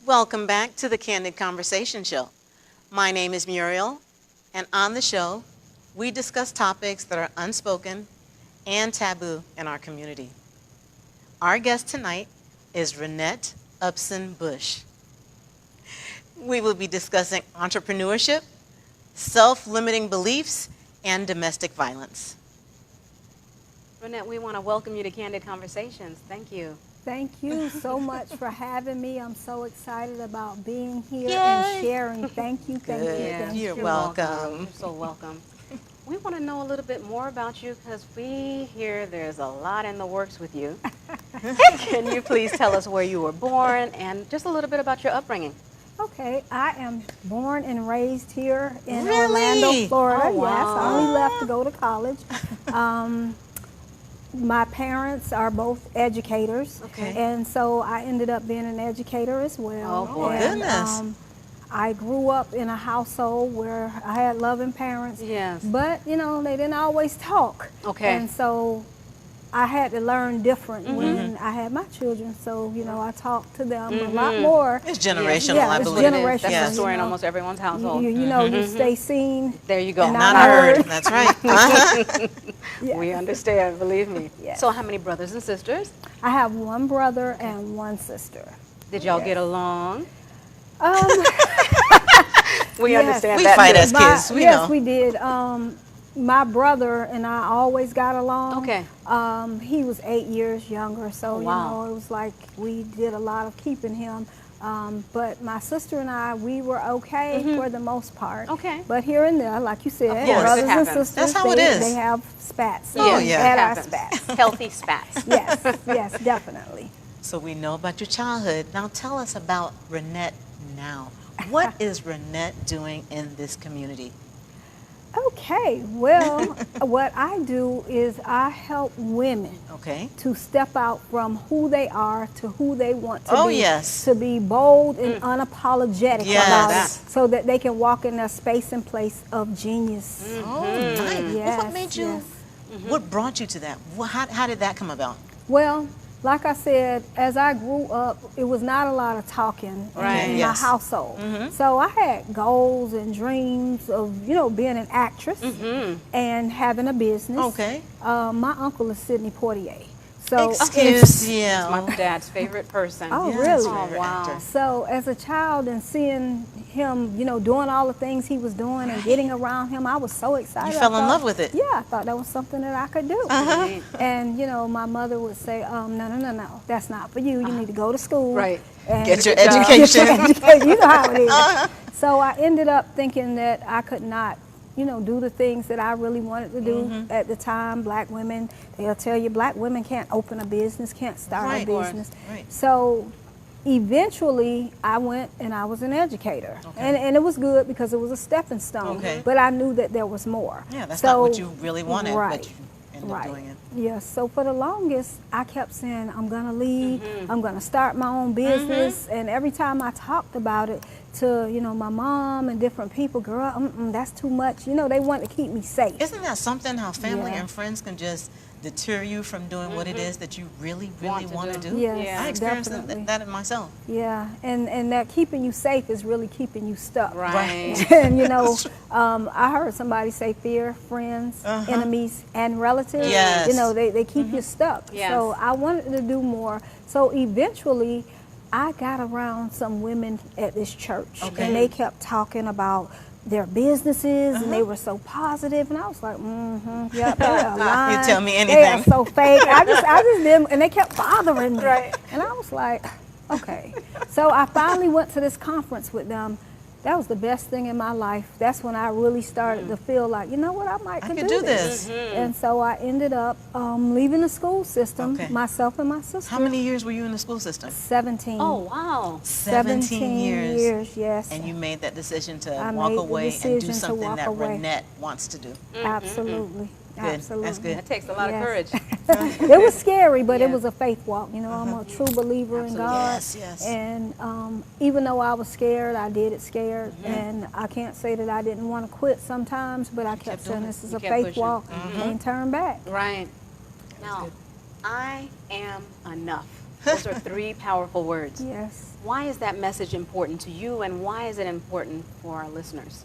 Welcome back to the Candid Conversation Show. My name is Muriel, and on the show, we discuss topics that are unspoken and taboo in our community. Our guest tonight is Rynette Upson Bush. We will be discussing entrepreneurship, self-limiting beliefs, and domestic violence. Rynette, we want to welcome you to Candid Conversations. Thank you. Thank you so much for having me. I'm so excited about being here Yay. and sharing. Thank you, thank you, Good. thank You're you. welcome. You're so welcome. We want to know a little bit more about you because we hear there's a lot in the works with you. Can you please tell us where you were born and just a little bit about your upbringing? Okay, I am born and raised here in Really? Orlando, Florida. Oh, wow. Yes, I only left to go to college. My parents are both educators, Okay. and so I ended up being an educator as well. Oh, boy. And, Goodness. I grew up in a household where I had loving parents, Yes. but they didn't always talk. Okay. And so I had to learn different when I had my children. So I talked to them a lot more. It's generational, Yeah, I it's believe. generational. That's Yes. the story in you know. almost everyone's household. You stay seen. There you go. And Not I heard. heard. That's right. Uh-huh. Yeah. We understand, believe me. Yes. So how many brothers and sisters? I have one brother and one sister. Did y'all Yes. get along? Um, We Yes. understand We that. fight too. as kids, we yes, know. we did. My brother and I always got along. Okay. He was 8 years younger, so Oh, wow. it was like we did a lot of keeping him. But my sister and I, we were okay for the most part. Okay. But here and there, like you said, course. brothers It and happens. sisters, That's how it is. they have spats. Oh, and yeah. At It our happens. spats. Healthy spats. Yes, definitely. So we know about your childhood. Now tell us about Rynette now. What is Rynette doing in this community? Okay, well, what I do is I help women Okay. to step out from who they are to who they want to Oh, be. yes. To be bold and unapologetic Yes. about That. it so that they can walk in their space and place of genius. Oh, nice. Well, Yes, what made you, yes. what brought you to that? How did that come about? Well, like I said, as I grew up, it was not a lot of talking Right. in Yes. my household. So I had goals and dreams of, being an actress and having a business. Okay. My uncle is Sidney Poitier. So Excuse My you. dad's favorite person. Oh, Yes, really? Oh, favorite wow. actor. So as a child and seeing him, doing all the things he was doing and getting around him, I was so excited. You I fell in thought- love with it. Yeah, I thought that was something that I could do. Right. And my mother would say, no, that's not for you. You need to go to school. Right. And Get your get your education. education. You know how it is. So I ended up thinking that I could not, do the things that I really wanted to do at the time. Black women, they'll tell you black women can't open a business, can't start Right. a business. Right. So eventually I went and I was an educator. Okay. And it was good because it was a stepping stone. Okay. But I knew that there was more. Yeah, that's So- not what you really wanted, Right. but you ended up doing it. Yes, so for the longest, I kept saying, I'm gonna leave, I'm gonna start my own business. And every time I talked about it to, my mom and different people, girl, that's too much. They want to keep me safe. Isn't that something, how family Yeah. and friends can just deter you from doing what it is that you really, really Want to want to do. do? Yes, Yeah. I experienced definitely. that in myself. Yeah, and that keeping you safe is really keeping you stuck. Right. And I heard somebody say fear, friends, enemies, and relatives. Yes. They keep you stuck. Yes. So I wanted to do more. So eventually, I got around some women at this church, Okay. and they kept talking about their businesses, and they were so positive, and I was like, yep, they are lying. You tell me They are anything. so fake. I just didn't, and they kept bothering me. Right. And I was like, okay. So I finally went to this conference with them. That was the best thing in my life. That's when I really started to feel like, you know what, I might I could could do do this. this. And so I ended up leaving the school system, Okay. myself and my sister. How many years were you in the school system? 17. Oh, wow. 17 years. Yes. And you made that decision to I walk made the away and do decision to something walk that away. Rynette wants to do. Absolutely. Good. Absolutely. That's good. That takes a lot of Yes. courage. It was scary, but Yeah. it was a faith walk. I'm a true believer in God. Yes, yes. And even though I was scared, I did it scared. And I can't say that I didn't want to quit sometimes, but I kept kept saying doing this is You a kept faith pushing. walk. Ain't turn back. Right. Now, I am enough. Those are three powerful words. Yes. Why is that message important to you, and why is it important for our listeners?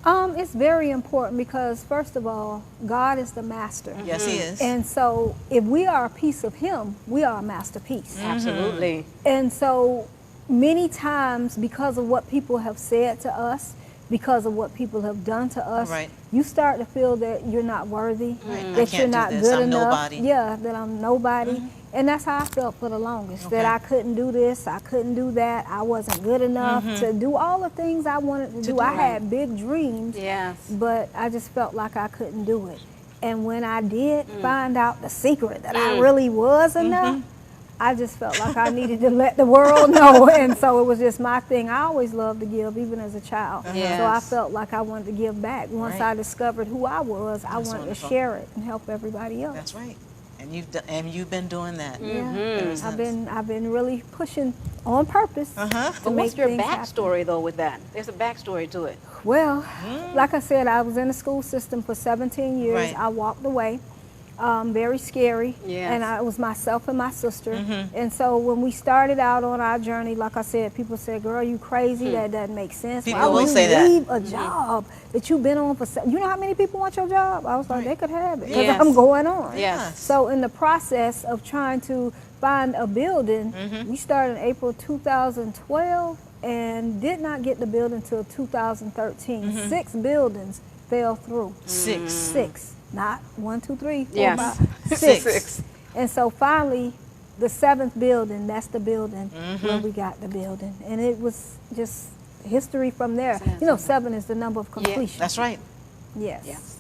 It's very important because, first of all, God is the master. Yes, he is. And so if we are a piece of him, we are a masterpiece. Absolutely. And so many times, because of what people have said to us, because of what people have done to us, Right. you start to feel that you're not worthy, Right. I that can't you're do not this. good I'm enough. nobody. Yeah, that I'm nobody. And that's how I felt for the longest, that Okay. I couldn't do this, I couldn't do that, I wasn't good enough to do all the things I wanted to do. I had big dreams, Yes. but I just felt like I couldn't do it. And when I did find out the secret that I really was enough, I just felt like I needed to let the world know. And so it was just my thing. I always loved to give, even as a child. Yes. So I felt like I wanted to give back. Once Right. I discovered who I was, I wanted wonderful. to share it and help everybody else. That's right. And you've been doing that. Yeah. ever since. I've been really pushing on purpose. But to what's make your things happen. backstory, though, with that? There's a backstory to it. Well, like I said, I was in the school system for 17 years. Right. I walked away. Very scary. Yes. And it was myself and my sister. And so when we started out on our journey, like I said, people said, girl, you crazy. That doesn't make sense. People Why would will you say that. leave a job that you've been on for, you know how many people want your job? I was like, they could have it because Yes. I'm going on. Yes. So in the process of trying to find a building, we started in April 2012 and did not get the building until 2013. 6 buildings fell through. Six. Not 1, 2, 3, 4, Yes. 5. Six. And so finally, the 7th building, that's the building where we got the building. And it was just history from there. You know, 7 is the number of completion. That's right. Yes. Yes.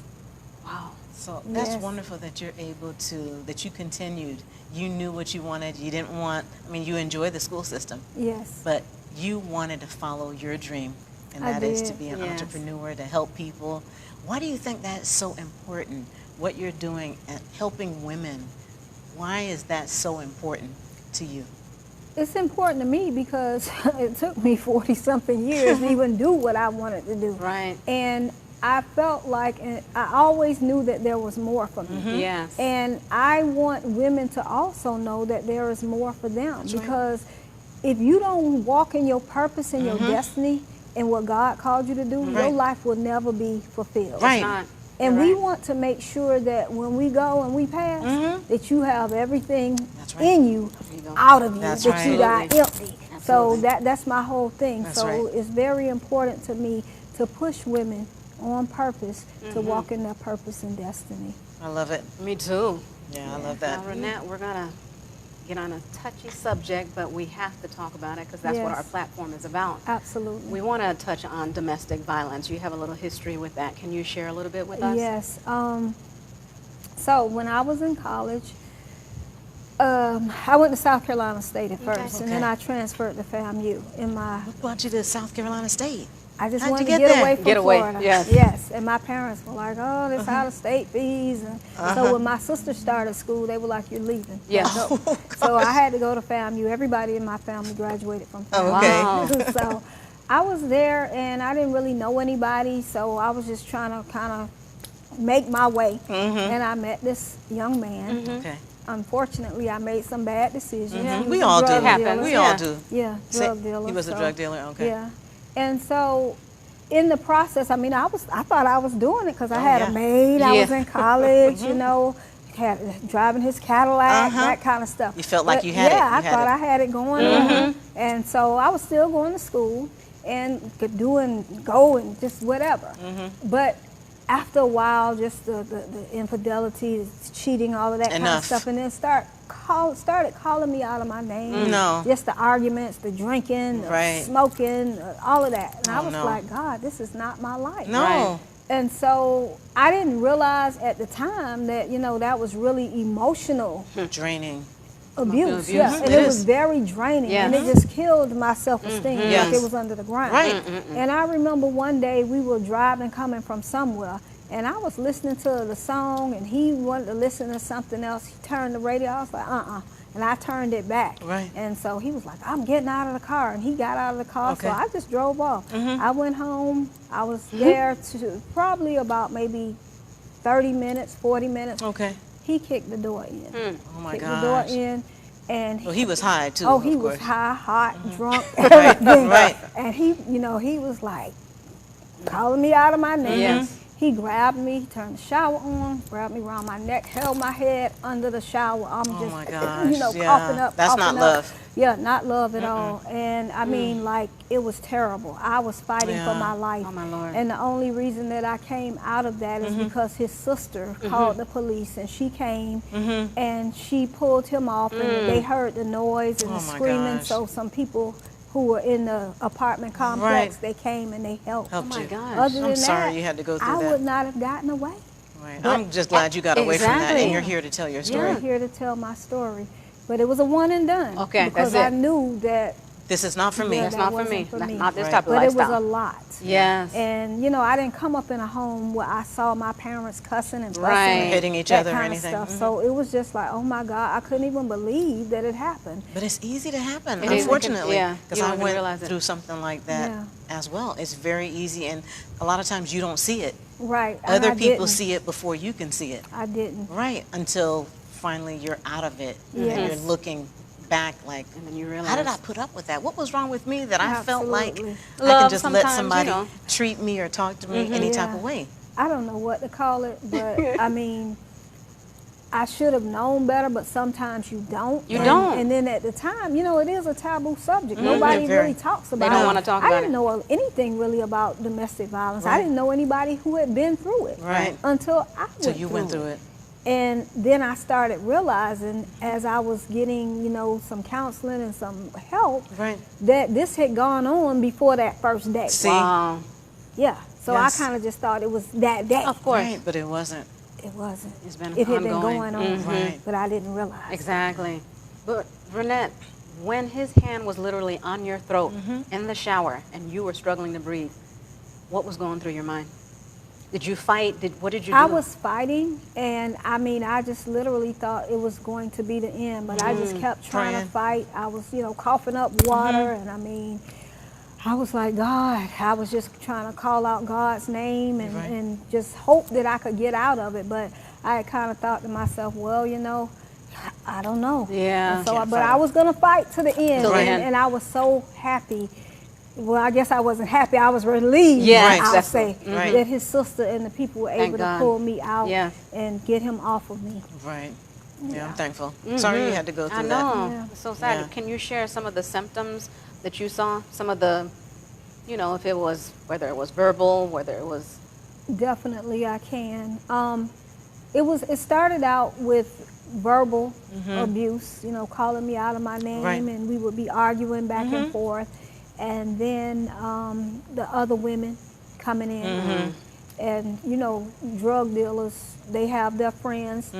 Wow. So that's Yes. wonderful that you're able to, that you continued. You knew what you wanted. You didn't want, I mean, you enjoyed the school system, Yes. but you wanted to follow your dream, and I that is to did. be an Yes. entrepreneur, to help people. Why do you think that's so important, what you're doing at helping women? Why is that so important to you? It's important to me because it took me 40-something years to even do what I wanted to do. Right. And I felt like, and I always knew that there was more for me. Yes. And I want women to also know that there is more for them. Because if you don't walk in your purpose and your destiny and what God called you to do, your life will never be fulfilled. Right. Not. And You're we right. want to make sure that when we go and we pass, that you have everything That's right. in you, You go. out of you, That's that you right. got empty. So Absolutely. that's my whole thing. That's So right. it's very important to me to push women on purpose to walk in their purpose and destiny. I love it. Me too. Yeah, I love Now, that. Rynette, we're going to get on a touchy subject, but we have to talk about it because that's what Yes. our platform is about. Absolutely. We want to touch on domestic violence. You have a little history with that. Can you share a little bit with us? Yes. So when I was in college, I went to South Carolina State at first, and then Okay. I transferred to FAMU. In my, What brought you to South Carolina State? I just How'd wanted you to get get there? away from Get away, Florida. yes. Yes. And my parents were like, "Oh, this out of state fees." And so when my sister started school, they were like, "You're leaving." Yes. Go. So I had to go to FAMU. Everybody in my family graduated from FAMU. Oh, okay. Wow. So I was there, and I didn't really know anybody, so I was just trying to kind of make my way. And I met this young man. Okay. Unfortunately, I made some bad decisions. He was We a all do. drug Happens. dealer. We Yeah. all do. Yeah, drug dealer. He was a so- drug dealer. Okay. Yeah, and so in the process, I mean, I thought I was doing it because I had yeah. a maid. I Yeah. was in college, you know, had driving his Cadillac, that kind of stuff. You felt like But you had it. Yeah, You I had thought it. I had it going on, and so I was still going to school and could do and go and just whatever. But after a while, just the infidelity, the cheating, all of that kind of Enough. stuff, and then started calling me out of my name. No. Just the arguments, the drinking, the Right. smoking, all of that. And I Oh, was no. like, God, this is not my life. No. Right. And so I didn't realize at the time that, you know, that was really emotional Draining. abuse. Abuse. Yeah. And It it was is. very draining. Yes. And it just killed my self-esteem. Yes. Like it was under the ground. Right. And I remember one day we were driving coming from somewhere, and I was listening to the song, and he wanted to listen to something else. He turned the radio. I was like, and I turned it back. Right. And so he was like, I'm getting out of the car. And he got out of the car. Okay. So I just drove off. I went home. I was there to probably about maybe 30 minutes, 40 minutes. Okay. He kicked the door in. Oh my Kicked the door gosh. in. And Well, he was high too. oh, he of was course. high, hot, drunk, Right, everything. right. And he, you know, he was like calling me out of my name. Yes. He grabbed me, turned the shower on, grabbed me around my neck, held my head under the shower. I'm Oh just, my gosh, you know, yeah. coughing up. That's coughing not up. love. Yeah, not love at all. And I mean, like, it was terrible. I was fighting for Yeah. my life. Oh, my Lord. And the only reason that I came out of that is because his sister called the police, and she came and she pulled him off, and they heard the noise and Oh the my screaming. gosh. So some people who were in the apartment complex, they came and they helped. Helped Oh my you. gosh. Other than I'm sorry that, you had to go through I that. would not have gotten away. Right. But- I'm just glad you got away from that, Exactly. and you're here to tell your story. I'm here to tell my story. But it was a one and done. Okay, because that's it. I knew that This is not for me. Yeah, That's that not for wasn't me. for Not, me. not this Right. type of but it lifestyle. was a lot. Yes. And you know, I didn't come up in a home where I saw my parents cussing and fussing Right. and Hitting each that other or kind anything. of stuff. So it was just like, oh my God, I couldn't even believe that it happened. But it's easy to happen, It is. unfortunately, Yeah. because You don't I even went realize it. through something like that Yeah. as well. It's very easy, and a lot of times you don't see it. Right. and Other I people didn't. see it before you can see it. I didn't. Right, until finally you're out of it, and Yes. you're looking back like, And then you realize. how did I put up with that? What was wrong with me that I felt like Absolutely. I Love can just let sometimes, somebody you know. treat me or talk to me any type Yeah. of way? I don't know what to call it, but I mean, I should have known better, but sometimes you don't. You And- don't. And then at the time, you know, it is a taboo subject. It Nobody very- really talks about it. don't wanna talk I about didn't it. know anything really about domestic violence. I Right. didn't know anybody who had been through it. Right. Until I So you went through it. And then I started realizing as I was getting, you know, some counseling and some help, Right. that this had gone on before that first day. See? Wow. Yeah. So Yes. I kind of just thought it was that day. Of course. Right, but it wasn't. It wasn't. It's been It had been ongoing. going on, Right. but I didn't realize. Exactly. But Rynette, when his hand was literally on your throat in the shower and you were struggling to breathe, what was going through your mind? Did you fight? What did you do? I was fighting, and I mean, I just literally thought it was going to be the end, but I just kept trying Praying. to fight. I was, you know, coughing up water, and I mean, I was like, God, I was just trying to call out God's name and, Right. and just hope that I could get out of it. But I kind of thought to myself, well, you know, I don't know. Yeah. And so, Can't but fight I it. was going to fight to the end, Till the and, end. and I was so happy. Well, I guess I wasn't happy. I was relieved, Yeah, Right. I'll that's- say, Right. that his sister and the people were Thank able God. to pull me out Yeah. and get him off of me. Right. Yeah, I'm thankful. Sorry you had to go through I know. Yeah. It's so sad. Yeah. Can you share some of the symptoms that you saw? Some of the, you know, if it was, whether it was verbal, whether it was. Definitely, I can. It started out with verbal abuse, you know, calling me out of my name, Right. and we would be arguing back and forth, and then the other women coming in, and you know, drug dealers, they have their friends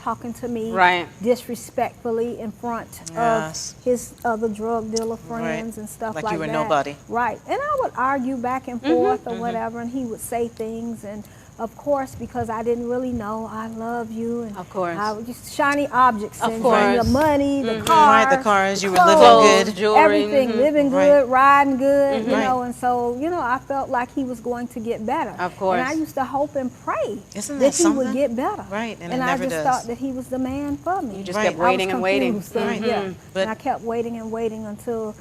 talking to me Right. disrespectfully in front Yes. of his other drug dealer friends and stuff Like like you were that. nobody. Right. And I would argue back and forth or whatever, and he would say things, and of course, because I didn't really know, I love you, and Of course. I would just shiny objects, Of syndrome, the course. money, the Right, cars, the cars, you were clothes, living good. Jewelry, everything, living Right. good, riding good, you Right. know, and so, you know, I felt like he was going to get better. Of course. And I used to hope and pray Isn't that that he would something? get better. Right, and it I never just does. thought that he was the man for me. You just Right. kept waiting I was and waiting. confused, and, Right. yeah. But- And I kept waiting and waiting until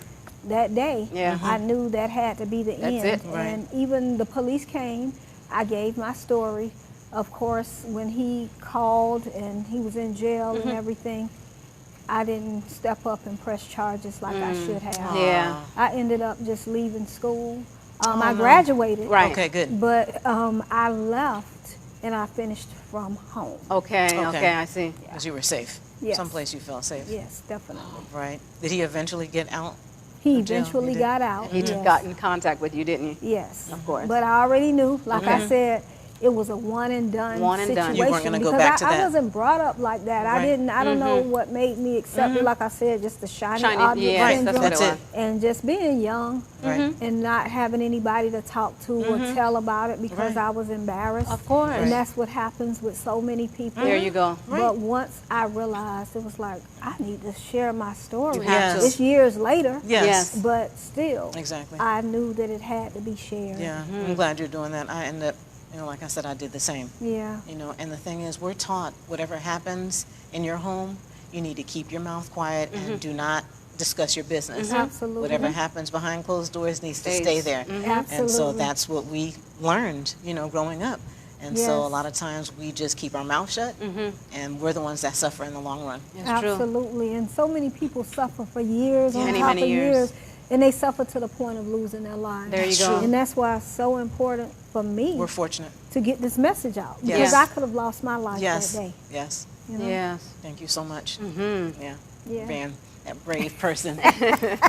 that day. Yeah. I knew that had to be the That's end. it. Right. And even the police came, I gave my story. Of course, when he called and he was in jail and everything, I didn't step up and press charges like I should have. Yeah. I ended up just leaving school. Oh, I no. graduated, Right. Okay, good. but I left and I finished from home. Okay, Okay. okay, I see. Because you were safe. Yes. Someplace you felt safe. Yes, definitely. Right. Did he eventually get out? He Of jail, eventually he did. got out. He yes. got in contact with you, didn't he? Yes. Of course. But I already knew, like I said, it was a one and done One and done. situation. You weren't gonna go because back to I that. wasn't brought up like that. Right. I don't know what made me accept it, like I said, just the shiny object yes, Right, that's syndrome. what that's it it. was. And just being young Right. and not having anybody to talk to or tell about it because Right. I was embarrassed. Of course. And that's what happens with so many people. There you go. Right. But once I realized, it was like, I need to share my story. You have to. It's years later. Yes. Yes. But still, Exactly. I knew that it had to be shared. Yeah. I'm glad you're doing that. I end up, you know, like I said, I did the same. Yeah. You know, and the thing is, we're taught whatever happens in your home, you need to keep your mouth quiet and do not discuss your business. Absolutely. Whatever happens behind closed doors needs to Stays. stay there. Absolutely. And so that's what we learned, growing up. And so a Yes. lot of times we just keep our mouth shut, and we're the ones that suffer in the long run. It's true. Absolutely. And so many people suffer for years on Many, top many of years. years. And they suffer to the point of losing their lives. There you That's go. true. And that's why it's so important for me We're fortunate. to get this message out. Yes. Because I could have lost my life Yes. that day. Yes. You know? Yes. Thank you so much. Yeah. Being that brave person.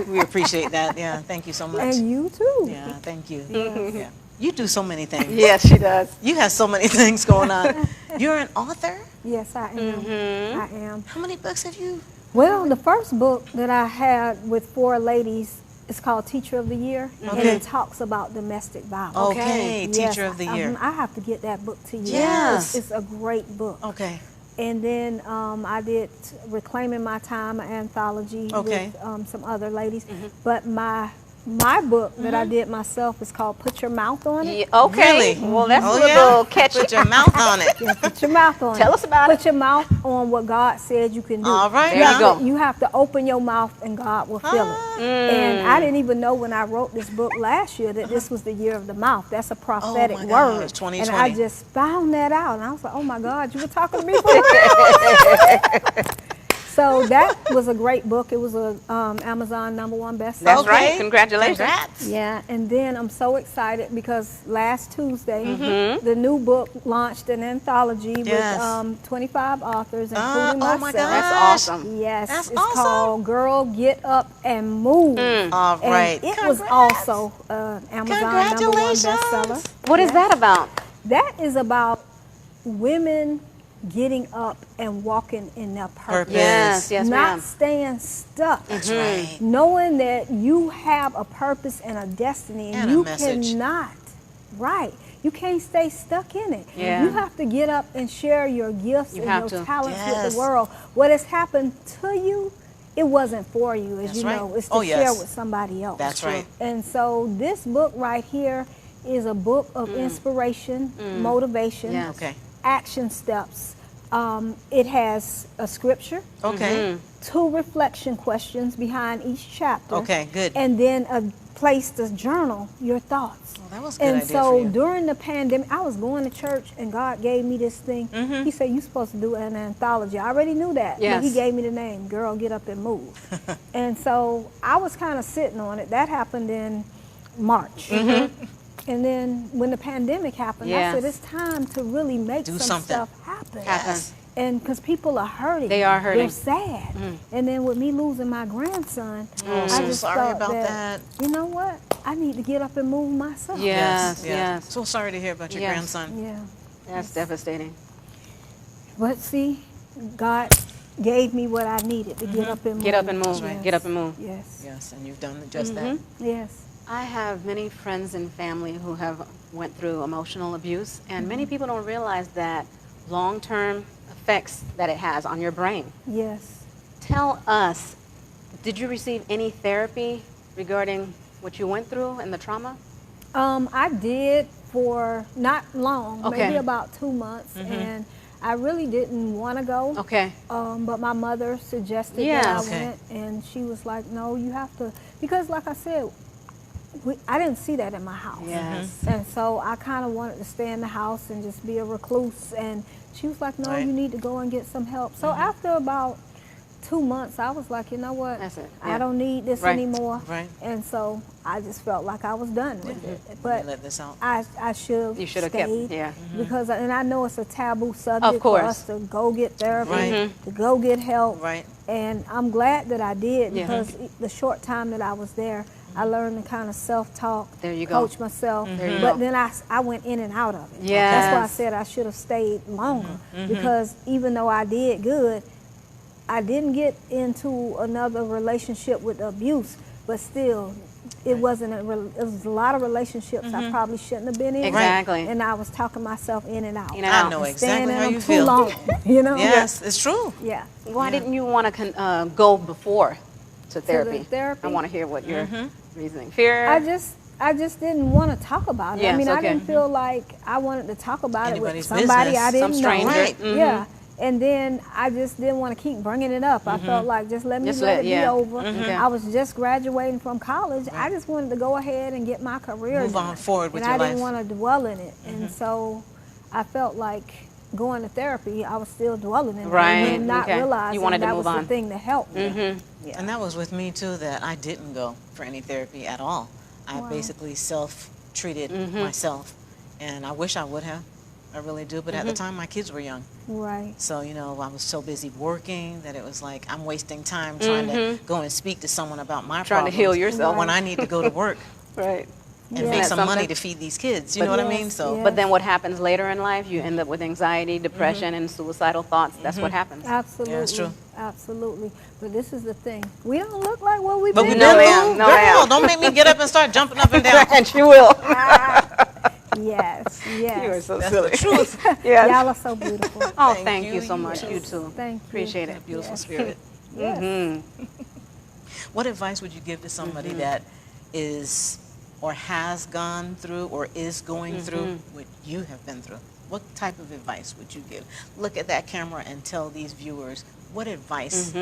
We appreciate that. Yeah. Thank you so much. And you too. Yeah. Thank you. Yes. Yeah. You do so many things. Yes, she does. You have so many things going on. You're an author? Yes, I am. I am. How many books have you? Well, the first book that I had with 4 ladies is called Teacher of the Year, and Okay. it talks about domestic violence. Okay. Teacher of the Year. I have to get that book to you. Yes. It's a great book. Okay. And then I did Reclaiming My Time, an anthology Okay. with some other ladies. But my book that I did myself is called Put Your Mouth on It. Yeah, okay. Really? Well, that's Oh, a little catchy. Put your mouth on it. Yeah, put your mouth on it. Tell us about Put it. your mouth on what God said you can do. All right. There you go. You have to open your mouth and God will fill it. And I didn't even know when I wrote this book last year that this was the year of the mouth. That's a prophetic my word. gosh, 2020. And I just found that out. And I was like, oh my God, you were talking to me for real? So that was a great book. It was a Amazon #1 bestseller. That's right. Congratulations. Congrats. Yeah, and then I'm so excited because last Tuesday, the new book launched an anthology Yes. with 25 authors, including Oh my myself. gosh. That's awesome. Yes, That's it's awesome. called Girl Get Up and Move. All And right. it was Congrats. also Amazon #1 Congratulations. bestseller. What is that about? That is about women getting up and walking in their purpose. Yes, yes, Not ma'am. staying stuck. That's right. Knowing that you have a purpose and a destiny and And a you message. cannot, you can't stay stuck in it. Yeah. You have to get up and share your gifts You and have your to. talents Yes. with the world. What has happened to you, it wasn't for you, as That's you right. know. It's to Oh, yes. share with somebody else. That's right. And so this book right here is a book of inspiration, motivation, Yes. Okay. action steps. It has a scripture, Okay. 2 reflection questions behind each chapter. Okay, good. And then a place to journal your thoughts. Well, that was a good And idea so for you. during the pandemic, I was going to church and God gave me this thing. He said, you're supposed to do an anthology. I already knew that. But he Yes. gave me the name, Girl, Get Up and Move. And so I was kind of sitting on it. That happened in March. And then when the pandemic happened, I said, Yes. it's time to really make Do some something. stuff happen. Yes. And because people are hurting. They are hurting. They're sad. And then with me losing my grandson, Oh, I so just sorry thought about that. you know what? I need to get up and move myself. Yes, yes. So sorry to hear about your Yes. grandson. Yeah. That's devastating. But see, God gave me what I needed to get up and move. Get up and move. Yes. Get up and move. Yes. Yes, and you've done just that. Yes. I have many friends and family who have went through emotional abuse, and many people don't realize that long-term effects that it has on your brain. Yes. Tell us, did you receive any therapy regarding what you went through and the trauma? I did for not long, Okay. maybe about 2 months, and I really didn't want to go. Okay. But my mother suggested that Yeah. I Okay. went, and she was like, "No, you have to," because, like I said, I didn't see that in my house. Yes. And so I kind of wanted to stay in the house and just be a recluse. And she was like, "No, Right. you need to go and get some help." So after about 2 months, I was like, you know what? That's it. I Yeah. don't need this Right. anymore. Right. And so I just felt like I was done with it. But You let this out. I should have You should have kept, stayed. yeah. Because, and I know it's a taboo subject for course. us to go get therapy, Right. to go get help. Right. And I'm glad that I did Yeah. because the short time that I was there, I learned to kind of self-talk, There you go. coach myself. There you But go. then I went in and out of it. That's why I Yes. said I should have stayed longer because even though I did good, I didn't get into another relationship with abuse, but still, it wasn't it was a lot of relationships I probably shouldn't have been in. Exactly. And I was talking myself in and out. In and out. I know And staying exactly in how them you too feel. long, you know? Yes, it's true. Yeah. Why didn't you want to go before to therapy? therapy? I want to hear what your reasoning. Fear? I just didn't want to talk about it. Yes, I mean, I okay. didn't feel like I wanted to talk about Anybody's it with somebody business. I didn't Some stranger. know. Right. Yeah. And then I just didn't want to keep bringing it up. I felt like just let it be over. I was just graduating from college. I just wanted to go ahead and get my career Move done. on forward with and your I life. didn't want to dwell in it. And so I felt like going to therapy, I was still dwelling in it. And not realizing you wanted to that move was on. the thing to help me. Yeah. And that was with me too, that I didn't go for any therapy at all. I Wow. basically self-treated myself, and I wish I would have. I really do, but at the time my kids were young. Right. So, you know, I was so busy working that it was like I'm wasting time trying to go and speak to someone about my Trying to problems heal yourself. when I need to go to work Right. and Yeah. make That's some money something. to feed these kids. You know what I mean? So, Yes. But then what happens later in life, you end up with anxiety, depression, and suicidal thoughts. That's what happens. Absolutely. Yeah, it's true. Absolutely. But this is the thing. We don't look like what we've but been we No, did, ma'am. boo. No, Girl, ma'am. don't make me get up and start jumping up and down. And she will. Yes, yes. You are so That's silly. the truth. Yes. Y'all are so beautiful. Oh, Thank thank you. you so You much. too. You too. Thank you. Appreciate it. Beautiful Yes. spirit. Yes. What advice would you give to somebody that is or has gone through or is going through what you have been through? What type of advice would you give? Look at that camera and tell these viewers, what advice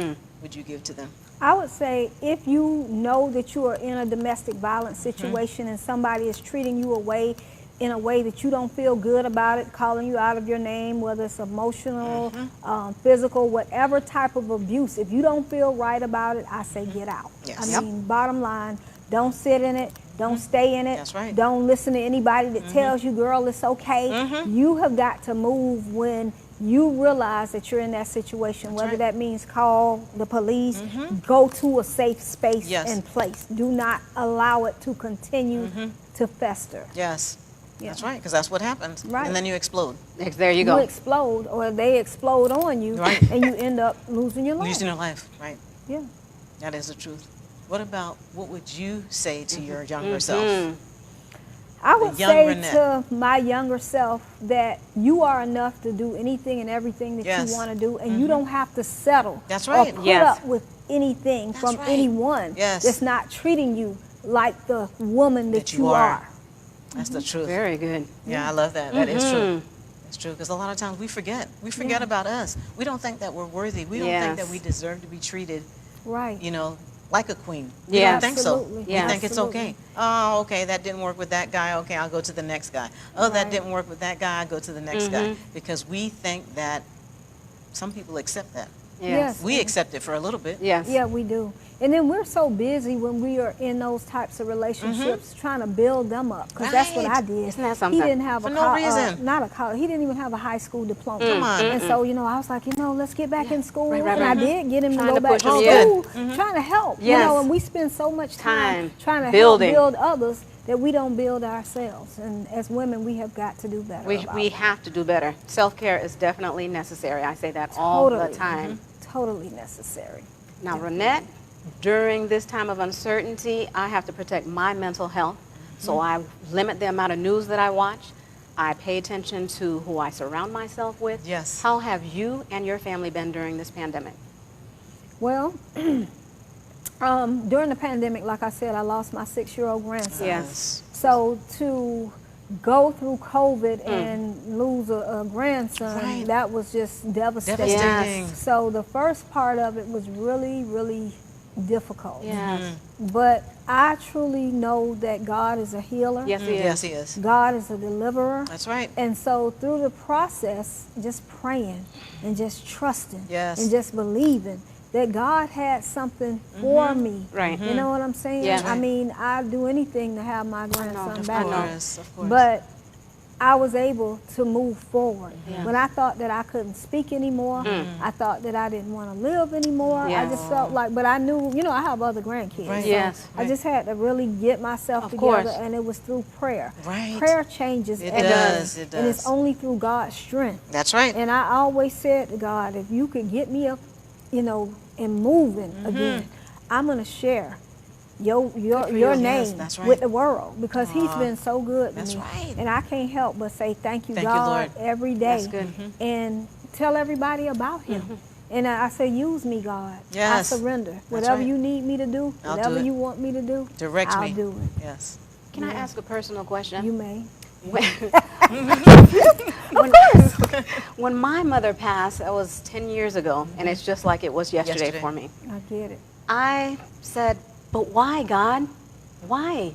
would you give to them? I would say if you know that you are in a domestic violence situation and somebody is treating you in a way that you don't feel good about it, calling you out of your name, whether it's emotional, physical, whatever type of abuse, if you don't feel right about it, I say get out. Yes. I mean, bottom line, don't sit in it. Don't stay in it. That's right. Don't listen to anybody that tells you, girl, it's okay. You have got to move when you realize that you're in that situation, whether right. that means call the police, go to a safe space Yes. and place. Do not allow it to continue to fester. Yes. Yeah. That's right, because that's what happens. Right. And then you explode. There you You go. explode or they explode on you Right. and you end up losing your life. Losing your life, right? Yeah. That is the truth. What would you say to your younger self? I would young say Rynette. to my younger self that you are enough to do anything and everything that Yes. you want to do, and you don't have to settle That's or right. put Yes. up with anything from right. anyone Yes. that's not treating you like the woman that you are. That's the truth. Very good. Yeah, I love that. That is true. It's true, because a lot of times we forget. We forget about us. We don't think that we're worthy. We don't think that Yes. we deserve to be treated, Right. you know, like a queen. We Yes. don't think so. Absolutely. We Yes. think it's okay. Oh, okay, that didn't work with that guy. Okay, I'll go to the next guy. Oh, that Right. didn't work with that guy. I'll go to the next guy. Because we think that some people accept that. Yes. We accept it for a little bit. Yes. Yeah, we do. And then we're so busy when we are in those types of relationships trying to build them up, because that's what Right. I did. Isn't that something? He didn't have For a no reason. not a college. He didn't even have a high school diploma. Come on. And so, you know, I was like, you know, let's get back in school. Right, and I did get him Trying to go to back push to him, school, yeah. trying to help. You Yes. know, and we spend so much time trying to building. help build others that we don't build ourselves. And as women, we have got to do better. We about it. have to do better. Self-care is definitely necessary. I say that all the Totally. time. Totally necessary. Now, Rynette, during this time of uncertainty, I have to protect my mental health. So I limit the amount of news that I watch. I pay attention to who I surround myself with. Yes. How have you and your family been during this pandemic? Well, during the pandemic, like I said, I lost my 6-year-old grandson. Yes. So to go through COVID and lose a grandson, Right. that was just devastating. Devastating. Yes. So the first part of it was really, really difficult. Yes. But I truly know that God is a healer. Yes, he is. Yes, he is. God is a deliverer. That's right. And so through the process, just praying and just trusting Yes. and just believing that God had something for me. Right. You know what I'm saying? Yeah. I mean, I'd do anything to have my grandson Of back. course, of course. But I was able to move forward. Yeah. When I thought that I couldn't speak anymore, I thought that I didn't want to live anymore. Yeah. I just felt like, but I knew, you know, I have other grandkids. Right. So Yes. I just had to really get myself Of together, course. and it was through prayer. Right. Prayer changes It everything. does, it And it's does. only through God's strength. That's right. And I always said to God, if you could get me up, you know, and moving again, I'm going to share your Yes, name that's right. with the world, because he's been so good to That's me. right. And I can't help but say thank you, Thank you, God, Lord. every day. That's good. And tell everybody about him. And I say, use me, God. Yes. I surrender. Whatever right. you need me to do, I'll do whatever it. you want me to do, Direct I'll me. do it. Yes. Can I ask a personal question? You may. When, When my mother passed, that was 10 years ago, and it's just like it was yesterday for me. I get it. I said, but why, God? Why?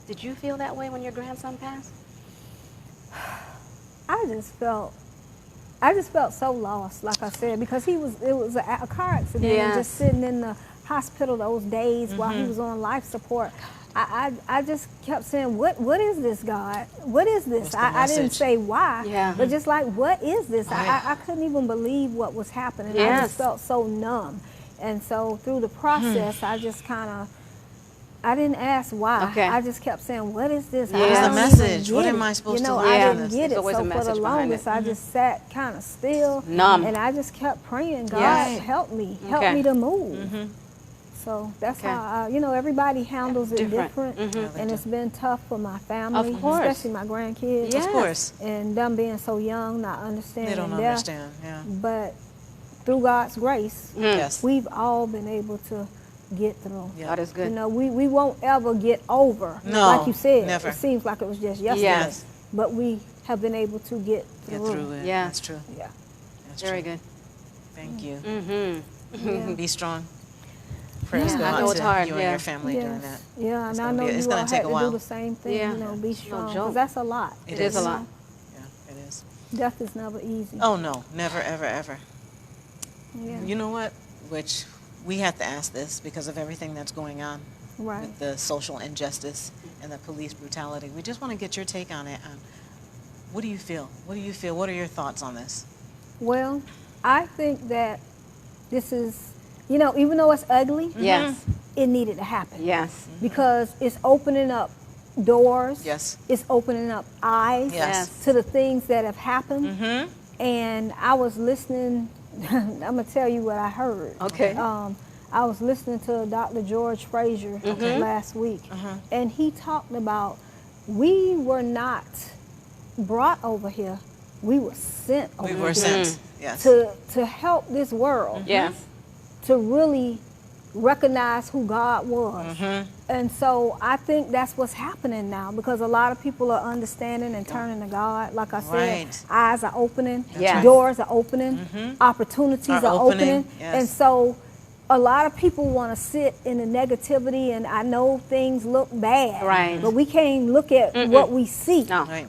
Did you feel that way when your grandson passed? I just felt so lost, like I said, because it was a car accident, and just sitting in the hospital those days while he was on life support. I just kept saying, what is this, God? What is this? I didn't say why, but just like, what is this? I couldn't even believe what was happening. I just felt so numb. And so through the process, I just I didn't ask why. I just kept saying, what is this? What's the message? What am I supposed to learn? I didn't get it. So for the longest, I just sat kind of still, numb, and I just kept praying, God, help me to move. So that's how, everybody handles it different. And it's been tough for my family, especially my grandkids. Of course. And them being so young, not understanding They don't death. understand, But through God's grace, we've all been able to get through. God is good. We won't ever get over. No, like you said, never. It seems like it was just yesterday. But we have been able to get through it. Yeah. That's true. Yeah. That's Very true. good. Thank you. Yeah. Be strong. Prayers go I out know it's to hard. you and your family doing that. Yeah, and I know it's you gonna all take had a to while. do the same thing, be strong, joke. because that's a lot. It is a lot. Yeah, it is. Death is never easy. Oh, no. Never, ever, ever. Yeah. You know what? Which we have to ask this because of everything that's going on Right. with the social injustice and the police brutality. We just want to get your take on it. What do you feel? What do you feel? What are your thoughts on this? Well, I think that this is, even though it's ugly, it needed to happen. Yes. Because it's opening up doors. Yes. It's opening up eyes Yes. to the things that have happened. And I was listening. I'm going to tell you what I heard. Okay. I was listening to Dr. George Frazier last week, and he talked about we were not brought over here. We were sent over We were here sent. Yes. to help this world to really recognize who God was. And so I think that's what's happening now, because a lot of people are understanding and turning to God. Like I said, eyes are opening, doors are opening, opportunities are opening. And so a lot of people want to sit in the negativity, and I know things look bad, but we can't look at what we see.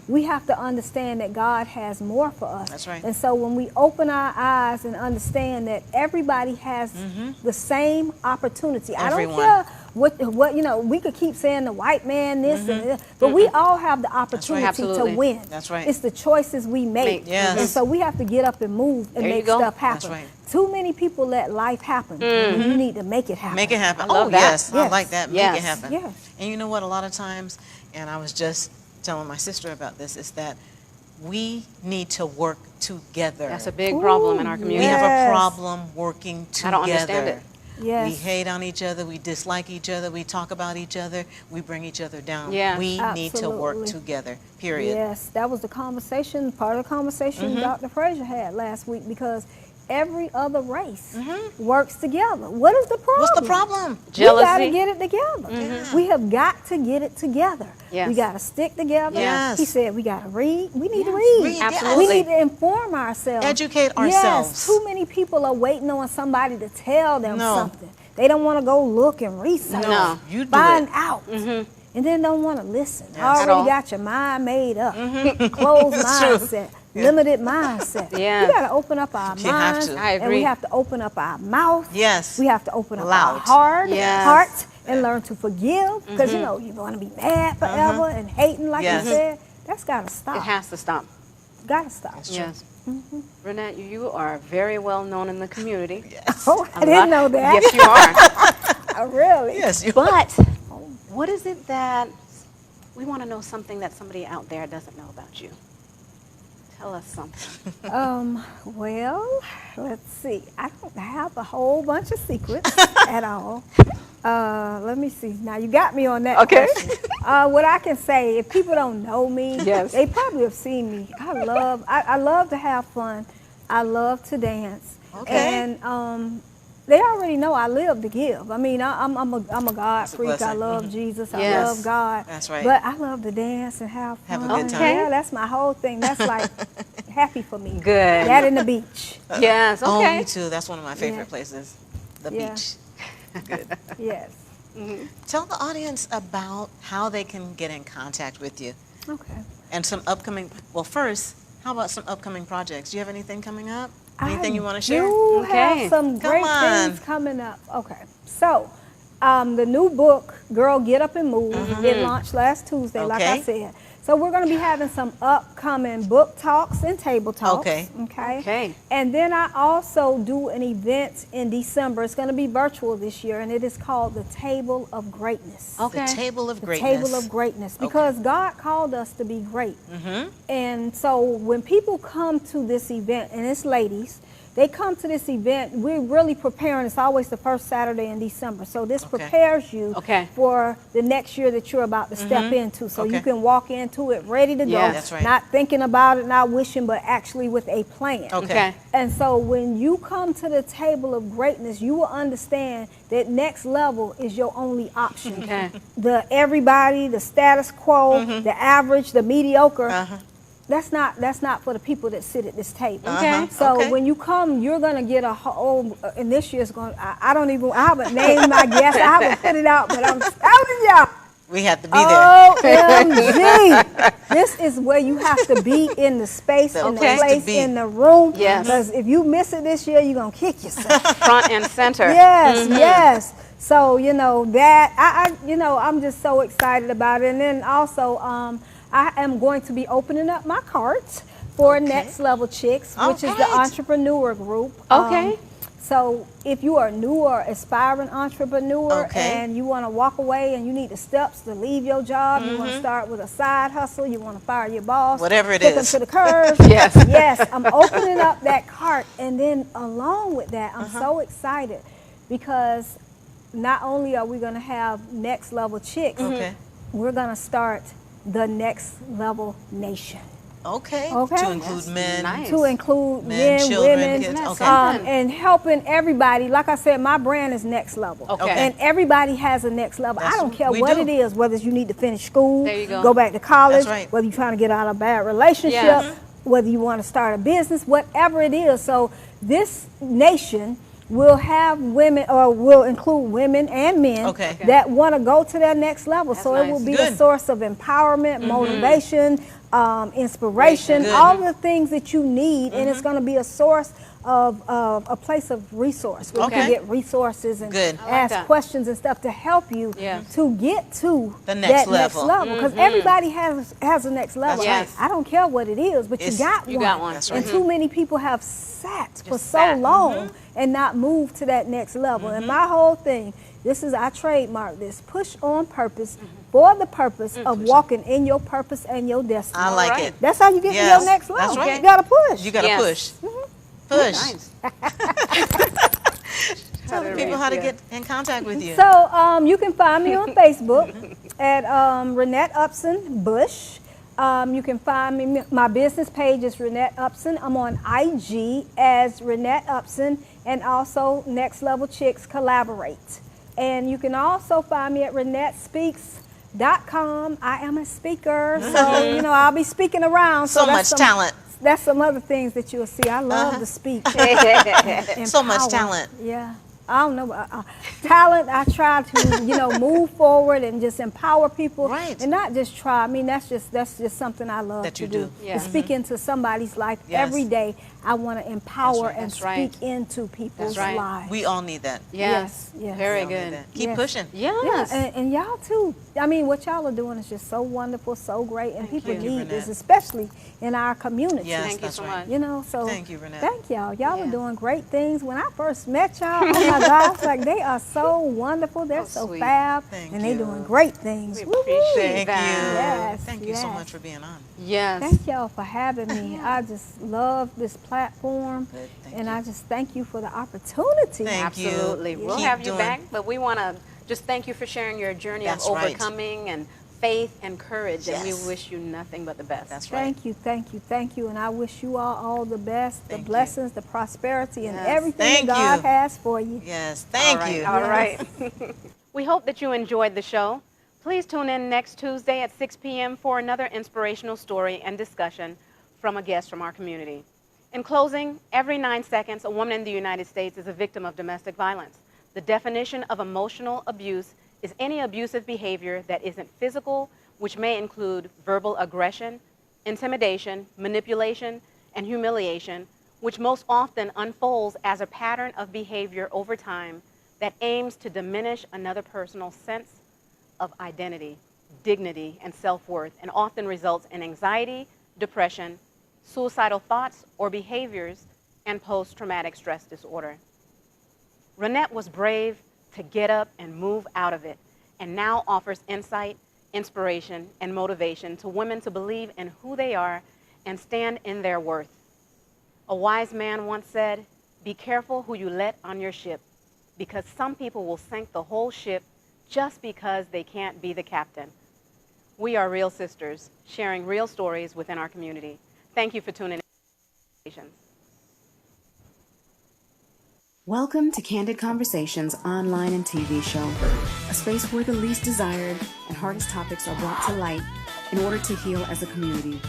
We have to understand that God has more for us. That's right. And so when we open our eyes and understand that everybody has the same opportunity, Everyone. I don't care what we could keep saying the white man this and this, but we all have the opportunity to win. That's right. It's the choices we make. Yes. And so we have to get up and move and make stuff happen. That's right. Too many people let life happen. You need to make it happen. Make it happen. I love that. Yes. I like that. Make it happen. Yes. And you know what? A lot of times, and I was just telling my sister about this, is that we need to work together. That's a big problem in our community. We have a problem working together. I don't understand it. Yes. We hate on each other. We dislike each other. We talk about each other. We bring each other down. Yeah. We need to work Absolutely. together, period. Yes, that was the conversation, part of the conversation Dr. Frazier had last week, because every other race works together. What is the problem? What's the problem? Jealousy. We got to get it together. We have got to get it together. Yes. We got to stick together. Yes. He said we got to read. We need to read. Read, Absolutely. We need to inform ourselves. Educate ourselves. Yes, too many people are waiting on somebody to tell them No. something. They don't want to go look and research. No. You do Find it. out. And then don't want to listen. Yes. At all. Already got your mind made up. Closed mindset. Limited mindset. Yeah. We got to open up our You have minds. to. I And we agree. have to open up our mouth. Yes. We have to open up Loud. our Yes. hearts and learn to forgive. Because, you want to be mad forever and hating, like Yes. you said. That's got to stop. It has to stop. Got to stop. It's true. Yes. Rynette, you are very well known in the community. Yes. Oh, I didn't know that. Yes, you are. Really? Yes. You But what is it that we want to know, something that somebody out there doesn't know about you? Tell us something. Well, let's see. I don't have a whole bunch of secrets at all. Let me see. Now you got me on that. Okay. question. What I can say, if people don't know me, Yes. they probably have seen me. I love to have fun. I love to dance. Okay. And they already know I live to give. I mean, I'm a God That's a freak. I blessing. love Jesus. I Yes. love God. That's right. But I love to dance and have fun. Have a good time. Yeah, that's my whole thing. That's like happy for me. Good. That and the beach. Yes, Oh, okay. me too. That's one of my favorite Yeah. places, the Yeah. beach. Yes. Tell the audience about how they can get in contact with you Okay. and some upcoming, well, first, how about some upcoming projects? Do you have anything coming up? Anything you want to share? I do Okay. have some Come great on. things coming up. Okay. So, the new book, Girl, Get Up and Move, it launched last Tuesday, like I Okay. said. So we're going to be having some upcoming book talks and table talks. Okay. Okay. Okay. And then I also do an event in December. It's going to be virtual this year, and it is called the Table of Greatness. Okay. The Table of The Greatness. Table of Greatness, because God called us to be great. Mm-hmm. And so when people come to this event, and it's ladies, they come to this event, we're really preparing. It's always the first Saturday in December. So this Okay. prepares you Okay. for the next year that you're about to step into. So you Okay. can walk into it ready to go. Yes. That's right. Not thinking about it, not wishing, but actually with a plan. Okay. And so when you come to the table of greatness, you will understand that next level is your only option. Okay. The everybody, the status quo, the average, the mediocre, Uh-huh. that's not for the people that sit at this table. Okay. So Okay. when you come, you're gonna get a whole. And this year's going. I don't even. I haven't named my guest. I haven't put it out, but I'm telling y'all. We have to be there. OMG. This is where you have to be in the space, The in the place to place, be. in the room. Yes. Because if you miss it this year, you're gonna kick yourself. Front and center. Yes, yes. So that I'm just so excited about it. And then also, I am going to be opening up my cart for Next Level Chicks, which is the Alright. entrepreneur group. Okay. So if you are new or aspiring entrepreneur Okay. and you want to walk away and you need the steps to leave your job, you want to start with a side hustle, you want to fire your boss, Whatever it kick 'em is. to the curb. Yes. Yes, I'm opening up that cart, and then along with that, I'm so excited because not only are we going to have Next Level Chicks, Okay. we're going to start the Next Level Nation. Okay. Okay. To include men. Nice. To include Men, men, children, women, kids. Okay. and helping everybody. Like I said, my brand is Next Level. Okay. And everybody has a next level. That's I don't care we what do. it is, whether you need to finish school, There you go. back to college, That's right. whether you're trying to get out of a bad relationship, Yes. whether you want to start a business, whatever it is. So this nation will have women, or will include women and men Okay. that want to go to their next level. That's So it nice. will be Good. a source of empowerment, motivation, inspiration, Good. all the things that you need, and it's going to be a source of a place of resource where you Okay. can get resources and Good. I like ask that. questions and stuff to help you Yeah. to get to The next that next level. level. Because everybody has a next level. Yes. I don't care what it is, but It's- you got You one. got one. That's And right. too many people have sat for so sat. long and not moved to that next level. And my whole thing, I trademark this, push on purpose for the purpose of walking in your purpose and your destiny. I like Alright. it. That's how you get Yes, to your next level. that's right. You got to push. You got to Yes. push. Push. Nice. Tell the people how to get in contact with you. So you can find me on Facebook at Rynette Upson Bush. You can find me, my business page is Rynette Upson. I'm on IG as Rynette Upson, and also Next Level Chicks Collaborate. And you can also find me at RynetteSpeaks.com. I am a speaker, so I'll be speaking around. So that's much talent. That's some other things that you'll see. I love to speak. So much Empower. talent. Yeah. I don't know. Talent, I try to, move forward and just empower people. Right. And not just try. I mean, that's just something I love That to you do. Yeah. To speak into somebody's life Yes. every day. I want to empower and That's right. speak into people's That's right. lives. We all need that. Yes. Yes. Very We all need good. that. Keep Yes. pushing. Yes. Yeah, and y'all too. I mean, what y'all are doing is just so wonderful, so great, and people you, need this, Rynette. especially in our community. Yes, Thank you that's so right. much. So Thank you, Rynette. Thank y'all. Y'all Yeah. are doing great things. When I first met y'all, oh my gosh, like they are so wonderful. They're So so sweet. fab, Thank and they're you. doing great things. We Woo-hoo. appreciate Thank you. Yes, Thank you so yes. much for being on. Yes. Thank y'all for having me. I just love this platform, Good. Thank and you. I just thank you for the opportunity. Thank you. Absolutely. We'll Keep have you doing- back, but we want to just thank you for sharing your journey That's of right. overcoming and faith and courage, and we Yes. wish you nothing but the best. That's right. Thank you, thank you, thank you, and I wish you all the best, Thank the you. blessings, the prosperity, and Yes. everything Thank that God you. has for you. Yes. Thank you. All right. We hope that you enjoyed the show. Please tune in next Tuesday at 6 p.m. for another inspirational story and discussion from a guest from our community. In closing, every 9 seconds, a woman in the United States is a victim of domestic violence. The definition of emotional abuse is any abusive behavior that isn't physical, which may include verbal aggression, intimidation, manipulation, and humiliation, which most often unfolds as a pattern of behavior over time that aims to diminish another person's sense of identity, dignity, and self-worth, and often results in anxiety, depression, suicidal thoughts or behaviors, and post-traumatic stress disorder. Rynette was brave to get up and move out of it, and now offers insight, inspiration, and motivation to women to believe in who they are and stand in their worth. A wise man once said, "Be careful who you let on your ship, because some people will sink the whole ship just because they can't be the captain." We are real sisters, sharing real stories within our community. Thank you for tuning in. Welcome to Candid Conversations online and TV show, a space where the least desired and hardest topics are brought to light in order to heal as a community.